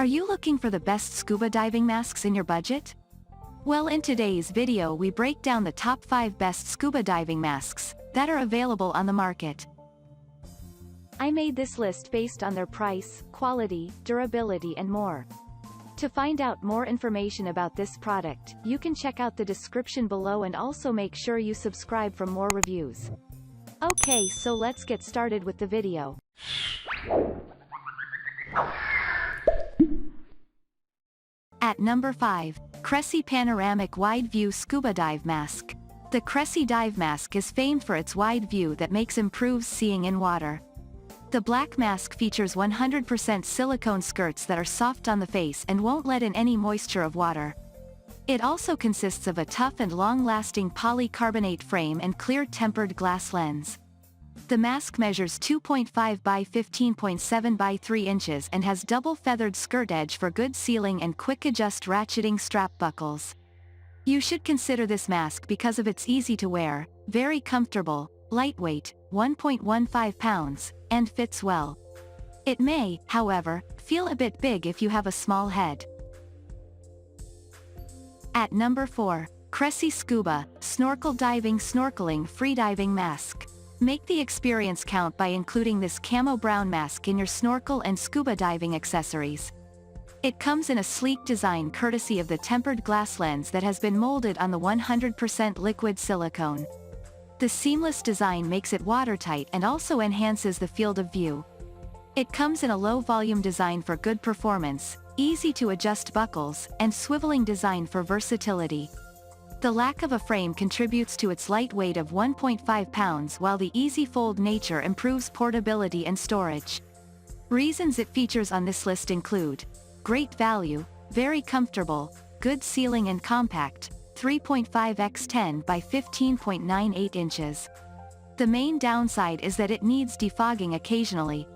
Are you looking for the best scuba diving masks in your budget? Well, in today's video we break down the top 5 best scuba diving masks that are available on the market. I made this list based on their price, quality, durability and more. To find out more information about this product, you can check out the description below and also make sure you subscribe for more reviews. Okay, so let's get started with the video. At number 5, Cressy Panoramic Wide View Scuba Dive Mask. The Cressy dive mask is famed for its wide view that makes improves seeing in water. The black mask features 100% silicone skirts that are soft on the face and won't let in any moisture of water. It also consists of a tough and long-lasting polycarbonate frame and clear tempered glass lens. The mask measures 2.5 by 15.7 by 3 inches and has double feathered skirt edge for good sealing and quick adjust ratcheting strap buckles. You should consider this mask because of its easy to wear, very comfortable, lightweight, 1.15 pounds, and fits well. It may, however, feel a bit big if you have a small head. At number 4, Cressy Scuba, Snorkel Diving Snorkeling Freediving Mask. Make the experience count by including this camo brown mask in your snorkel and scuba diving accessories. It comes in a sleek design courtesy of the tempered glass lens that has been molded on the 100% liquid silicone. The seamless design makes it watertight and also enhances the field of view. It comes in a low-volume design for good performance, easy-to-adjust buckles, and swiveling design for versatility. The lack of a frame contributes to its light weight of 1.5 pounds while the easy fold nature improves portability and storage. Reasons it features on this list include: great value, very comfortable, good sealing and compact, 3.5 x 10 by 15.98 inches. The main downside is that it needs defogging occasionally.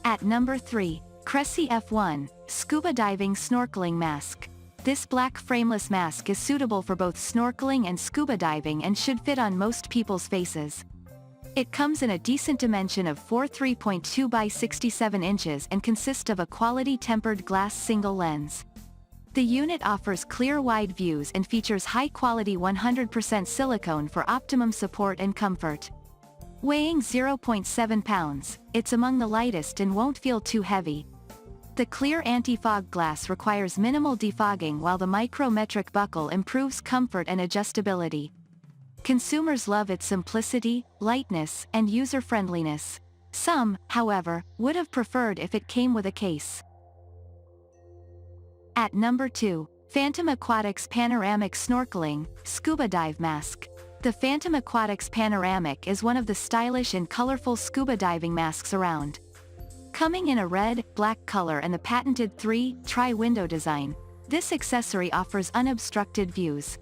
At number 3, Cressy F1, Scuba Diving Snorkeling Mask. This black frameless mask is suitable for both snorkeling and scuba diving and should fit on most people's faces. It comes in a decent dimension of 43.2 by 67 inches and consists of a quality tempered glass single lens. The unit offers clear wide views and features high-quality 100% silicone for optimum support and comfort. Weighing 0.7 pounds, it's among the lightest and won't feel too heavy. The clear anti-fog glass requires minimal defogging while the micrometric buckle improves comfort and adjustability. Consumers love its simplicity, lightness, and user-friendliness. Some, however, would have preferred if it came with a case. At number 2, Phantom Aquatics Panoramic Snorkeling, Scuba Dive Mask. The Phantom Aquatics Panoramic is one of the stylish and colorful scuba diving masks around. Coming in a red, black color and the patented 3-tri-window design, this accessory offers unobstructed views.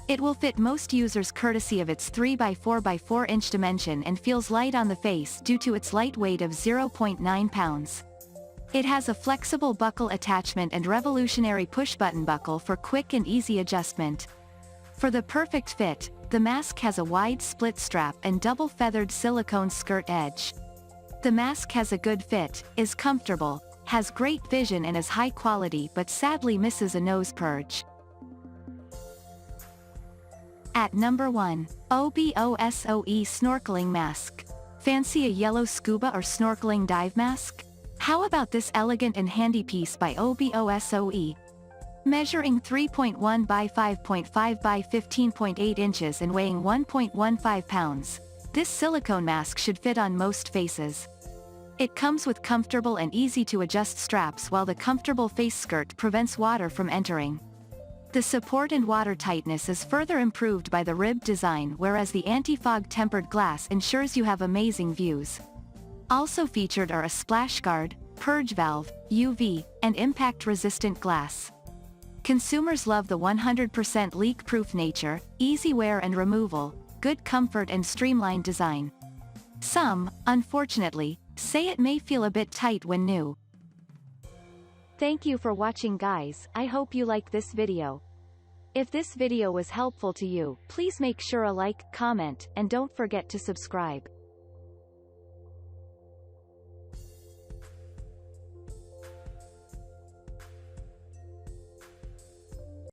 It will fit most users courtesy of its 3 by 4 by 4 inch dimension and feels light on the face due to its light weight of 0.9 pounds. It has a flexible buckle attachment and revolutionary push-button buckle for quick and easy adjustment. For the perfect fit, the mask has a wide split strap and double feathered silicone skirt edge. The mask has a good fit, is comfortable, has great vision and is high quality but sadly misses a nose purge. At number 1, Obosoe Snorkeling Mask. Fancy a yellow scuba or snorkeling dive mask? How about this elegant and handy piece by Obosoe? Measuring 3.1 by 5.5 by 15.8 inches and weighing 1.15 pounds, this silicone mask should fit on most faces. It comes with comfortable and easy-to-adjust straps while the comfortable face skirt prevents water from entering. The support and water tightness is further improved by the ribbed design, whereas the anti-fog tempered glass ensures you have amazing views. Also featured are a splash guard, purge valve, UV, and impact-resistant glass. Consumers love the 100% leak-proof nature, easy wear and removal, good comfort and streamlined design. Some, unfortunately, say it may feel a bit tight when new. Thank you for watching, guys. I hope you like this video. If this video was helpful to you, please make sure a like, comment, and don't forget to subscribe.